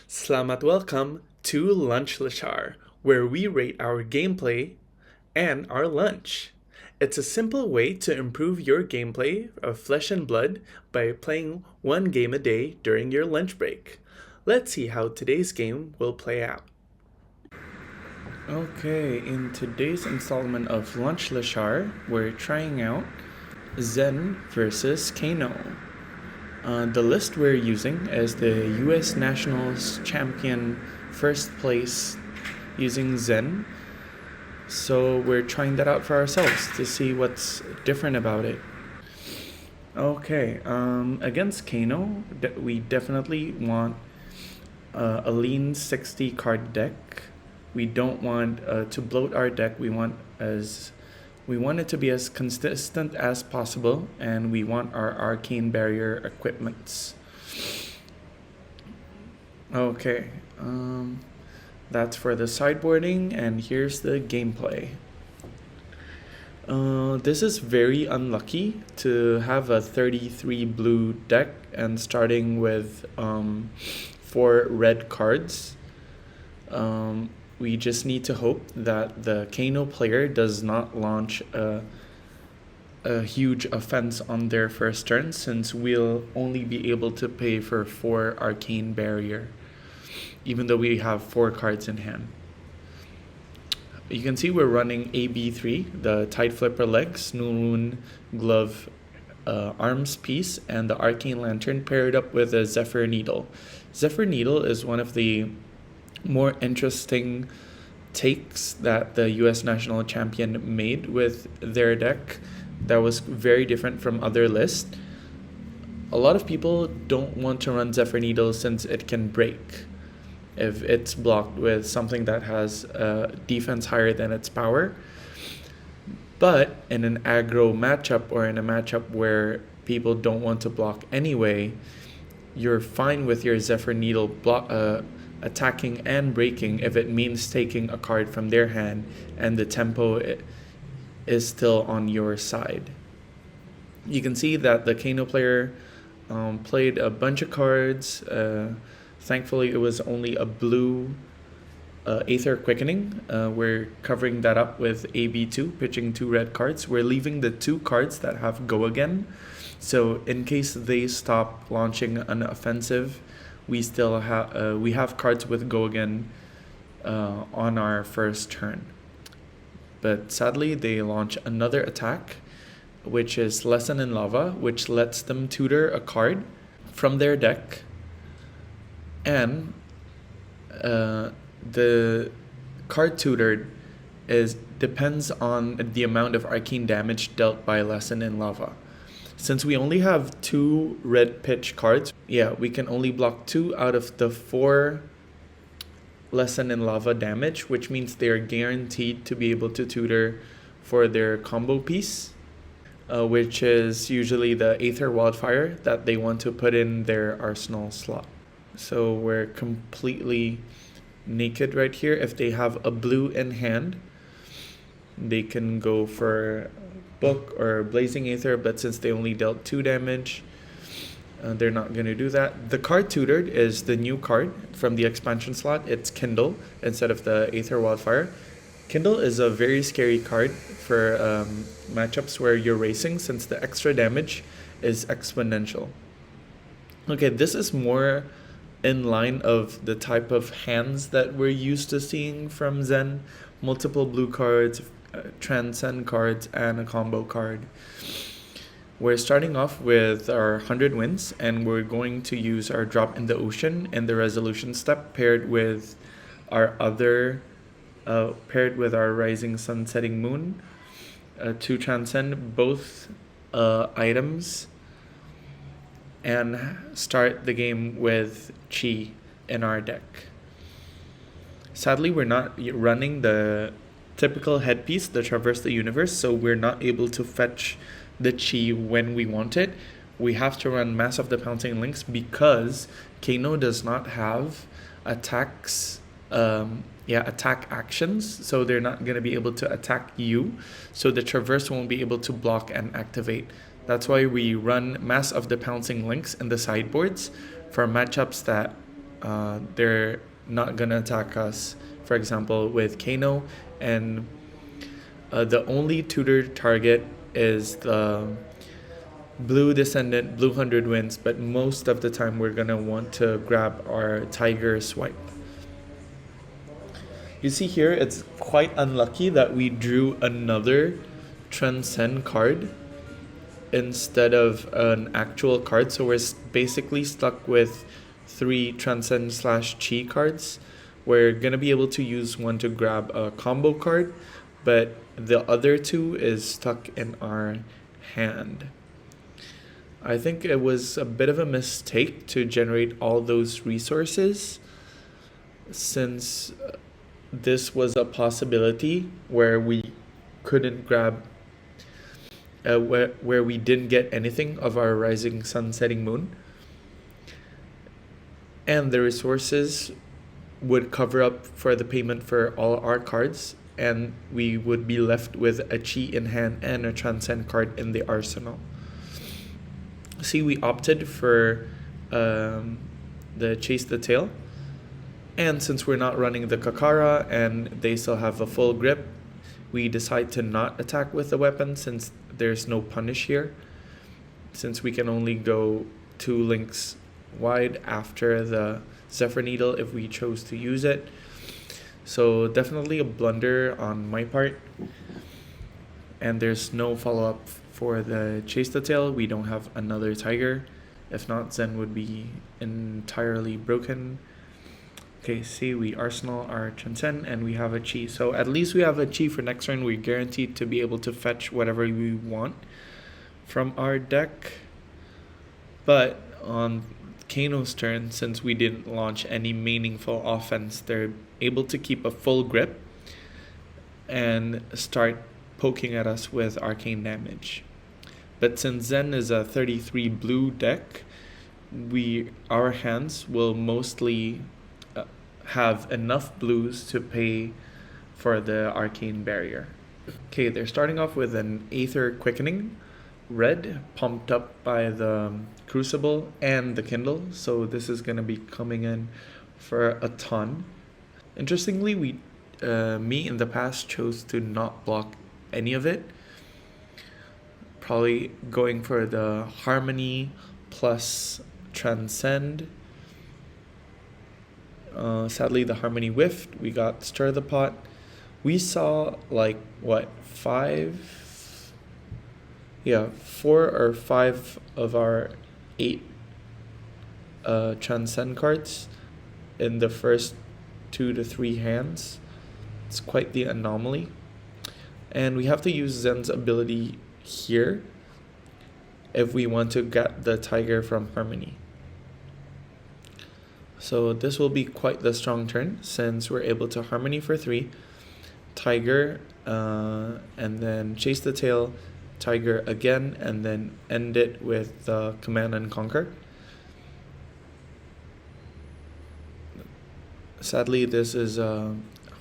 Selamat welcome to Lunchlishar, where we rate our gameplay and our lunch. It's a simple way to improve your gameplay of Flesh and Blood by playing one game a day during your lunch break. Let's see how today's game will play out. Okay, in today's installment of Lunchlishar, we're trying out Zen versus Kano. The list we're using is the US Nationals champion first place using Zen. So we're trying that out for ourselves to see what's different about it. Okay, against Kano, we definitely want a lean 60 card deck. We don't want to bloat our deck. We want it to be as consistent as possible, and we want our arcane barrier equipments. Okay, that's for the sideboarding, and here's the gameplay. This is very unlucky to have a 33 blue deck and starting with 4 red cards. We just need to hope that the Kano player does not launch a huge offense on their first turn, since we'll only be able to pay for 4 arcane barrier, even though we have 4 cards in hand. You can see we're running Ep.3, the Tide Flipper legs, New Moon Glove arms piece, and the Arcane Lantern paired up with a Zephyr Needle. Zephyr Needle is one of the more interesting takes that the US National Champion made with their deck that was very different from other lists. A lot of people don't want to run Zephyr Needle since it can break if it's blocked with something that has defense higher than its power. But in an aggro matchup, or in a matchup where people don't want to block anyway, you're fine with your Zephyr Needle attacking and breaking if it means taking a card from their hand and the tempo is still on your side. You can see that the Kano player played a bunch of cards. Thankfully, it was only a blue Aether Quickening. We're covering that up with AB2, pitching 2 red cards. We're leaving the 2 cards that have Go Again. So in case they stop launching an offensive, we still have cards with Go Again on our first turn. But sadly, they launch another attack, which is Lesson in Lava, which lets them tutor a card from their deck. And the card tutored depends on the amount of arcane damage dealt by Lesson in Lava. Since we only have 2 red pitch cards, we can only block 2 out of the 4 Lesson in Lava damage, which means they are guaranteed to be able to tutor for their combo piece, which is usually the Aether Wildfire that they want to put in their arsenal slot. So we're completely naked right here. If they have a blue in hand, they can go for Book or Blazing Aether, but since they only dealt 2 damage, they're not going to do that. The card tutored is the new card from the expansion slot. It's Kindle instead of the Aether Wildfire. Kindle is a very scary card for matchups where you're racing, since the extra damage is exponential. Okay, this is more in line of the type of hands that we're used to seeing from Zen. Multiple blue cards, transcend cards, and a combo card. We're starting off with our 100 wins, and we're going to use our Drop in the Ocean in the resolution step paired with our Rising Sun Setting Moon to transcend both items and start the game with Chi in our deck. Sadly, we're not running the typical headpiece, the Traverse the Universe, so we're not able to fetch the Chi when we want it. We have to run Mass of the Pouncing Lynx because Kano does not have attack actions, so they're not going to be able to attack you, so the Traverse won't be able to block and activate. That's why we run Mass of the Pouncing Lynx in the sideboards for matchups that they're not gonna attack us, for example, with Kano, and the only tutor target is the blue descendant, blue 100 wins, but most of the time we're gonna want to grab our tiger swipe. You see here, it's quite unlucky that we drew another transcend card instead of an actual card, so we're basically stuck with 3 transcend / chi cards. We're gonna be able to use one to grab a combo card, but the other 2 is stuck in our hand. I think it was a bit of a mistake to generate all those resources, since this was a possibility where we couldn't grab where we didn't get anything of our rising sun setting moon, and the resources would cover up for the payment for all our cards, and we would be left with a chi in hand and a transcend card in the arsenal. See, we opted for the chase the tail, and since we're not running the Kakara and they still have a full grip, we decide to not attack with the weapon since there's no punish here, since we can only go 2 links wide after the Zephyr Needle if we chose to use it. So definitely a blunder on my part, and there's no follow-up for the chase the tail. We don't have another tiger. If not, Zen would be entirely broken. Okay, see, we arsenal our transcend and we have a chi. So at least we have a chi for next turn. We're guaranteed to be able to fetch whatever we want from our deck. But on Kano's turn, since we didn't launch any meaningful offense, they're able to keep a full grip and start poking at us with arcane damage. But since Zen is a 33 blue deck, our hands will mostly have enough blues to pay for the arcane barrier. Okay, they're starting off with an Aether Quickening, red, pumped up by the Crucible and the Kindle, so this is going to be coming in for a ton. Interestingly, me in the past chose to not block any of it, probably going for the Harmony plus Transcend. Sadly, the Harmony whiffed. We got Stir the Pot. We saw 4 or 5 of our 8 Transcend cards in the first 2 to 3 hands. It's quite the anomaly. And we have to use Zen's ability here if we want to get the tiger from Harmony. So this will be quite the strong turn since we're able to Harmony for 3, tiger, and then chase the tail, tiger again, and then end it with the Command and Conquer. Sadly, this is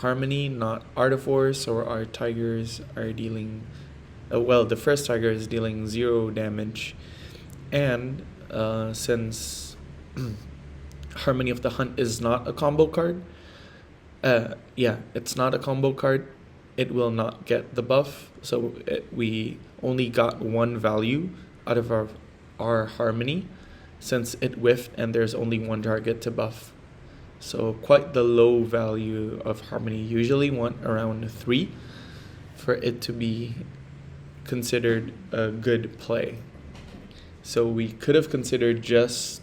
Harmony, not Artiforce, so our tigers are dealing... the first tiger is dealing 0 damage, and since Harmony of the Hunt is not a combo card, it's not a combo card, it will not get the buff, so we only got 1 value out of our Harmony since it whiffed and there's only 1 target to buff. So quite the low value of Harmony. Usually want around 3 for it to be considered a good play. So we could have considered just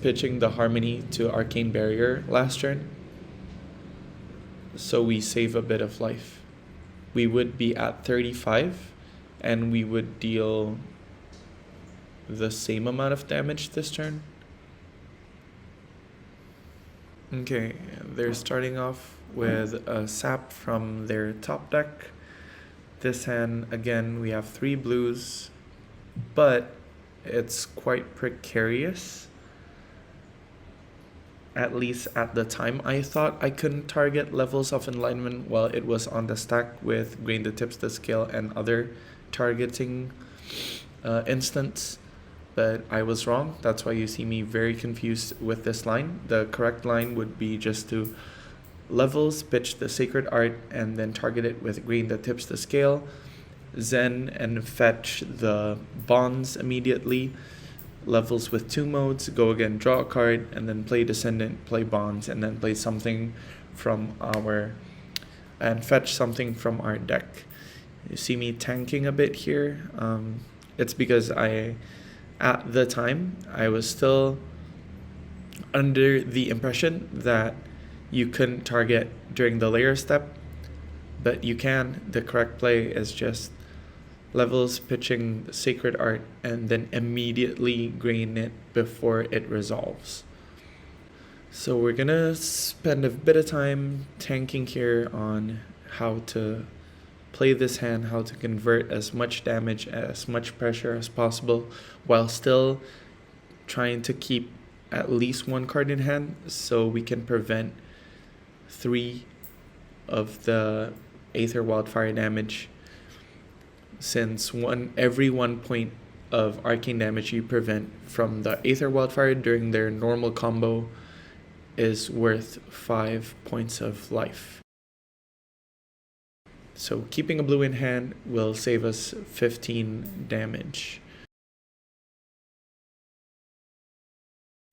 pitching the Harmony to Arcane Barrier last turn, so we save a bit of life. We would be at 35 and we would deal the same amount of damage this turn. Okay, they're starting off with a sap from their top deck. This hand, again, we have 3 blues, but it's quite precarious. At least at the time, I thought I couldn't target levels of enlightenment while it was on the stack with Grain the Tips the Scale and other targeting instance, but I was wrong. That's why you see me very confused with this line. The correct line would be just to levels, pitch the sacred art, and then target it with green that tips the scale. Zen and fetch the bonds immediately. Levels with 2 modes, go again, draw a card, and then play Descendant, play bonds, and then play something from and fetch something from our deck. You see me tanking a bit here. It's because at the time, I was still under the impression that you couldn't target during the layer step, but you can. The correct play is just levels, pitching sacred art, and then immediately green it before it resolves. So we're gonna spend a bit of time tanking here on how to play this hand, how to convert as much damage, as much pressure as possible, while still trying to keep at least 1 card in hand so we can prevent 3 of the Aether Wildfire damage, since every 1 point of arcane damage you prevent from the Aether Wildfire during their normal combo is worth 5 points of life. So keeping a blue in hand will save us 15 damage.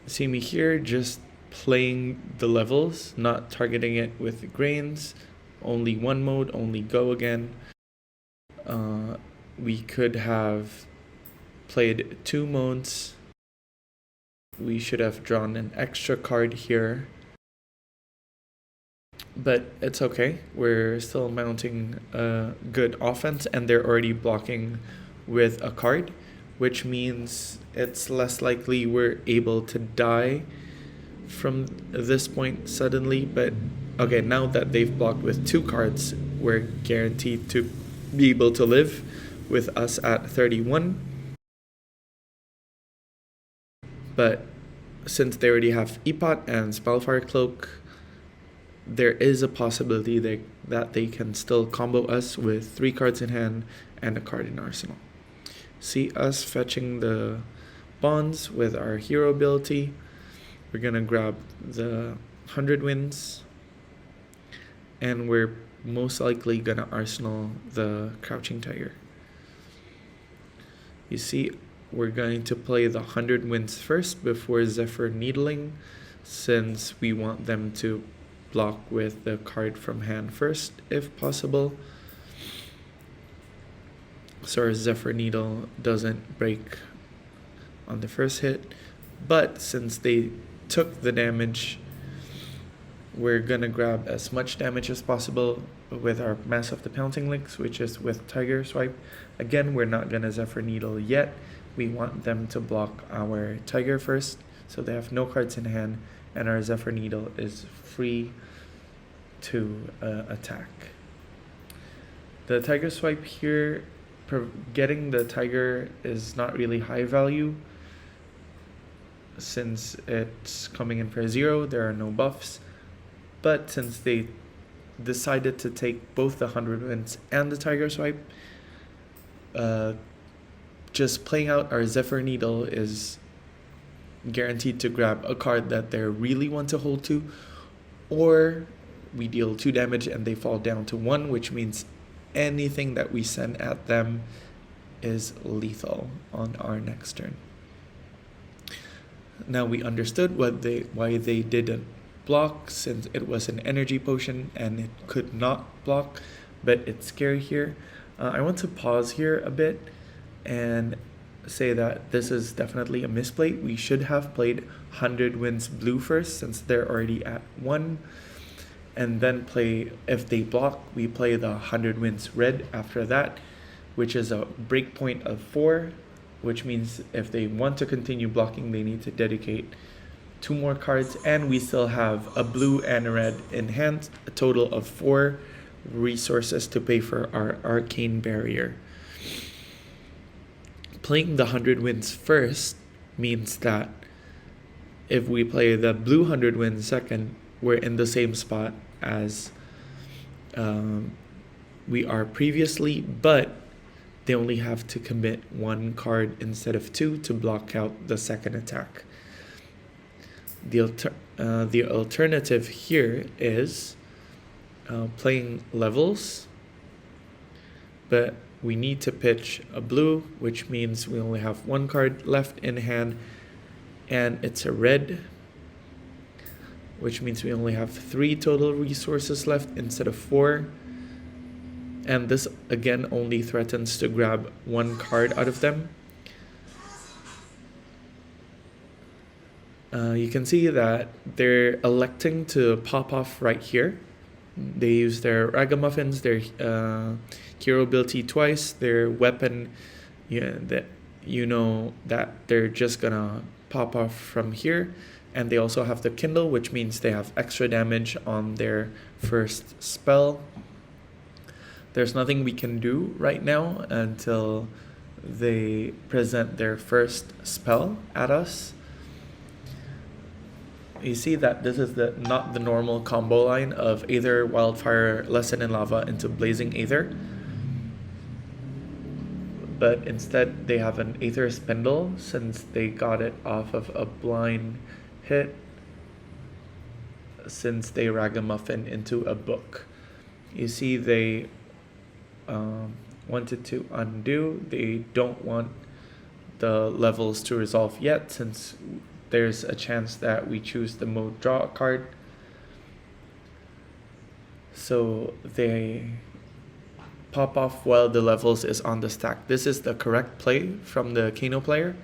See me here just playing the levels, not targeting it with grains, only 1 mode, only go again. We could have played 2 modes. We should have drawn an extra card here, but it's okay. We're still mounting a good offense, and they're already blocking with a card, which means it's less likely we're able to die from this point suddenly. But okay, now that they've blocked with 2 cards, we're guaranteed to be able to live with us at 31. But since they already have Epot and Spellfire Cloak, there is a possibility that they can still combo us with 3 cards in hand and a card in arsenal. See us fetching the bonds with our hero ability. We're gonna grab the 100 Winds, and we're most likely gonna arsenal the Crouching Tiger. You see, we're going to play the 100 Winds first before Zephyr Needling, since we want them to block with the card from hand first if possible, so our Zephyr Needle doesn't break on the first hit. But since they took the damage, we're gonna grab as much damage as possible with our Mass of the Pouncing Lynx, which is with Tiger Swipe. Again, we're not gonna Zephyr Needle yet. We want them to block our Tiger first, so they have no cards in hand, and our Zephyr Needle is free to attack. The Tiger Swipe here, getting the Tiger is not really high value, since it's coming in for 0, there are no buffs. But since they decided to take both the 100 Winds and the Tiger Swipe, just playing out our Zephyr Needle is guaranteed to grab a card that they really want to hold to, or we deal 2 damage and they fall down to 1, which means anything that we send at them is lethal on our next turn. Now we understood why they didn't block, since it was an energy potion and it could not block, but it's scary here. I want to pause here a bit and say that this is definitely a misplay. We should have played 100 Winds blue first, since they're already at 1, and then play, if they block, we play the 100 Winds red after that, which is a breakpoint of 4, which means if they want to continue blocking, they need to dedicate 2 more cards, and we still have a blue and a red in hand, a total of 4 resources to pay for our Arcane Barrier. Playing the 100 Winds first means that if we play the blue 100 Winds second, we're in the same spot as we are previously, but they only have to commit one card instead of two to block out the second attack. The alternative here is playing levels, but we need to pitch a blue, which means we only have one card left in hand, and it's a red, which means we only have 3 total resources left instead of 4. And this again only threatens to grab one card out of them. You can see that they're electing to pop off right here. They use their ragamuffins, their hero ability twice, their weapon, that they're just gonna pop off from here. And they also have the Kindle, which means they have extra damage on their first spell. There's nothing we can do right now until they present their first spell at us. You see that this is not the normal combo line of Aether, Wildfire, Lesson in Lava into Blazing Aether. But instead they have an Aether Spindle since they got it off of a blind hit, since they ragamuffin into a book. You see they wanted to undo. They don't want the levels to resolve yet, since there's a chance that we choose the mode draw a card. So they pop off while the levels is on the stack. This is the correct play from the Kano player.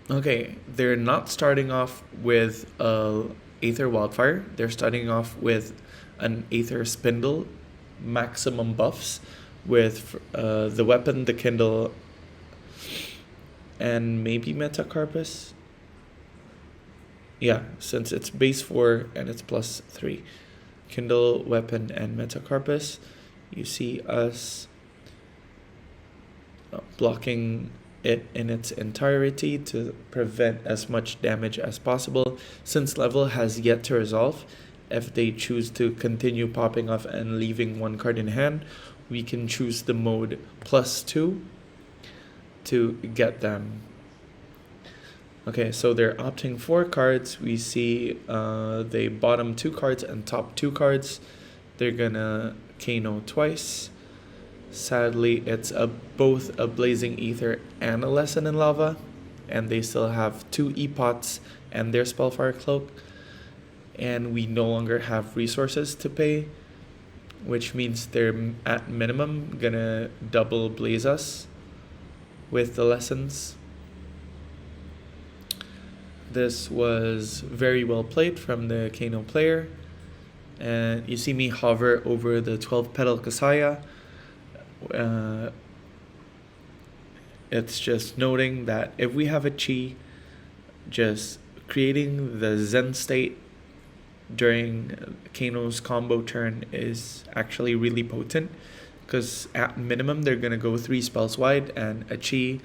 Okay, they're not starting off with Aether Wildfire. They're starting off with an Aether Spindle, maximum buffs, with the weapon, the Kindle, and maybe Metacarpus. Yeah, since it's base 4 and it's plus 3. Kindle, weapon, and Metacarpus. You see us blocking it in its entirety to prevent as much damage as possible. Since level has yet to resolve, if they choose to continue popping off and leaving one card in hand, we can choose the mode +2 to get them. Okay, so they're opting 4 cards. We see they bottom 2 cards and top 2 cards. They're gonna Kano twice. Sadly, it's both a Blazing Aether and a Lesson in Lava, and they still have 2 Epots and their Spellfire Cloak, and we no longer have resources to pay, which means they're at minimum gonna double blaze us with the lessons. This was very well played from the Kano player, and you see me hover over the 12-petal Kasaya. It's just noting that if we have a Chi, just creating the Zen state during Kano's combo turn is actually really potent, because at minimum they're going to go 3 spells wide, and a Chi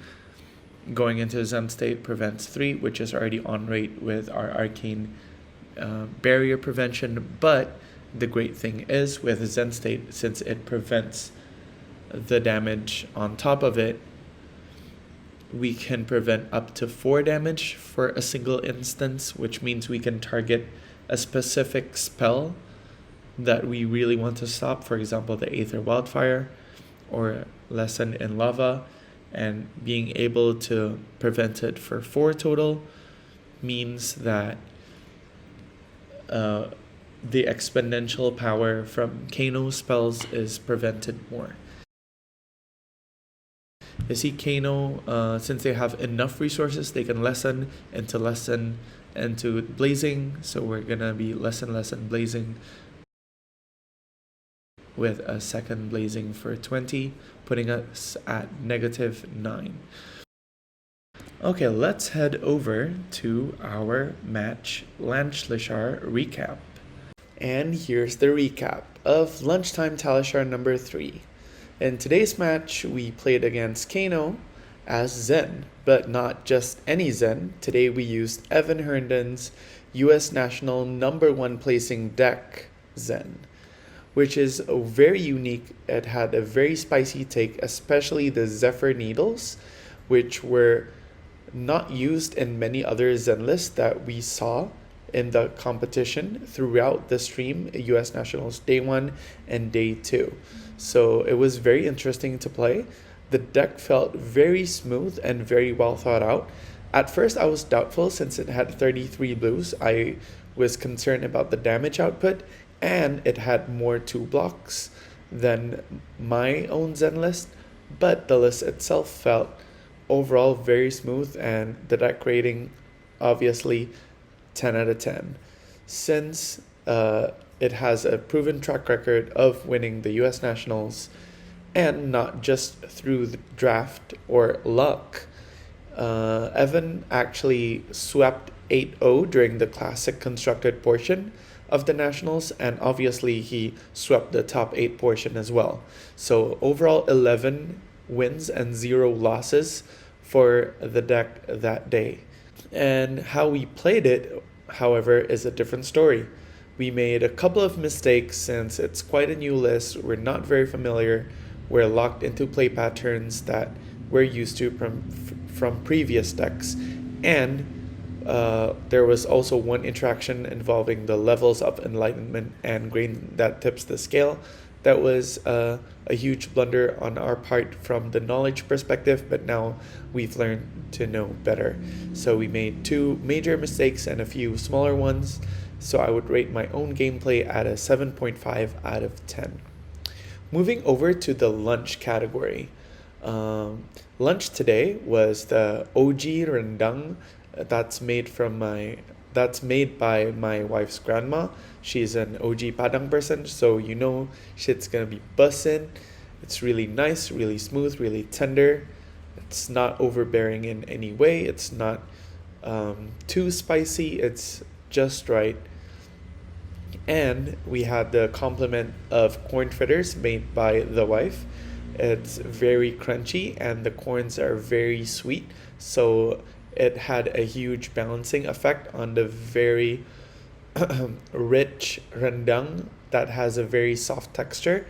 going into Zen state prevents 3, which is already on rate with our arcane barrier prevention. But the great thing is with Zen state, since it prevents the damage on top of it, we can prevent up to 4 damage for a single instance, which means we can target a specific spell that we really want to stop, for example the Aether Wildfire or Lesson in Lava, and being able to prevent it for 4 total means that the exponential power from Kano spells is prevented more. You see Kano, since they have enough resources, they can lesson into blazing, so we're gonna be lesson blazing with a second blazing for 20, putting us at -9. Okay, let's head over to our match Lunchlishar recap. And here's the recap of Lunchtime Talishar number 3. In today's match, we played against Kano as Zen, but not just any Zen. Today we used Evan Herndon's US National #1 placing deck Zen. which is very unique. It had a very spicy take, especially the Zephyr needles, which were not used in many other Zen lists that we saw in the competition throughout the stream, US Nationals Day 1 and Day 2. So it was very interesting to play. The deck felt very smooth and very well thought out. At first I was doubtful since it had 33 blues. I was concerned about the damage output, and it had more 2 blocks than my own Zen list, but the list itself felt overall very smooth, and the deck rating obviously 10 out of 10. Since it has a proven track record of winning the US Nationals, and not just through the draft or luck. Evan actually swept 8-0 during the classic constructed portion of the Nationals, and obviously he swept the top 8 portion as well. So overall 11 wins and 0 losses for the deck that day. And how we played it, however, is a different story. We made a couple of mistakes since it's quite a new list. We're not very familiar. We're locked into play patterns that we're used to from previous decks. And there was also one interaction involving the levels of enlightenment and grain that tips the scale. That was a huge blunder on our part from the knowledge perspective, but now we've learned to know better. So we made 2 major mistakes and a few smaller ones. So I would rate my own gameplay at a 7.5 out of 10. Moving over to the lunch category. Lunch today was the OG Rendang that's made by my wife's grandma. She's an OG Padang person, so you know shit's gonna be bussin'. It's really nice, really smooth, really tender. It's not overbearing in any way. It's not too spicy. It's just right. And we had the complement of corn-fritters made by the wife. It's very crunchy and the corns are very sweet, so it had a huge balancing effect on the very rich rendang that has a very soft texture.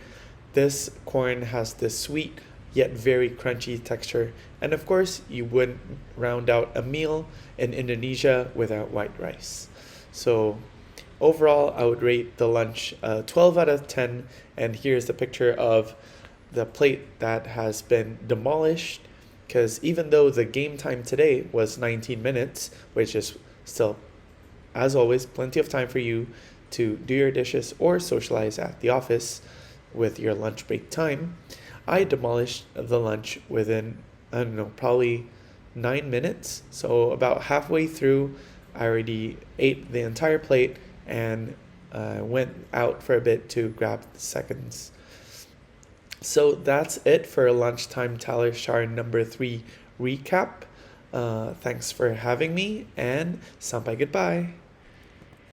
This corn has this sweet yet very crunchy texture, and of course you wouldn't round out a meal in Indonesia without white rice. So overall I would rate the lunch 12 out of 10, and here's the picture of the plate that has been demolished, because even though the game time today was 19 minutes, which is still, as always, plenty of time for you to do your dishes or socialize at the office with your lunch break time, I demolished the lunch within, probably 9 minutes. So about halfway through, I already ate the entire plate and went out for a bit to grab the seconds. So that's it for Lunchtime Talishar number 3 recap. Thanks for having me, and sampai goodbye.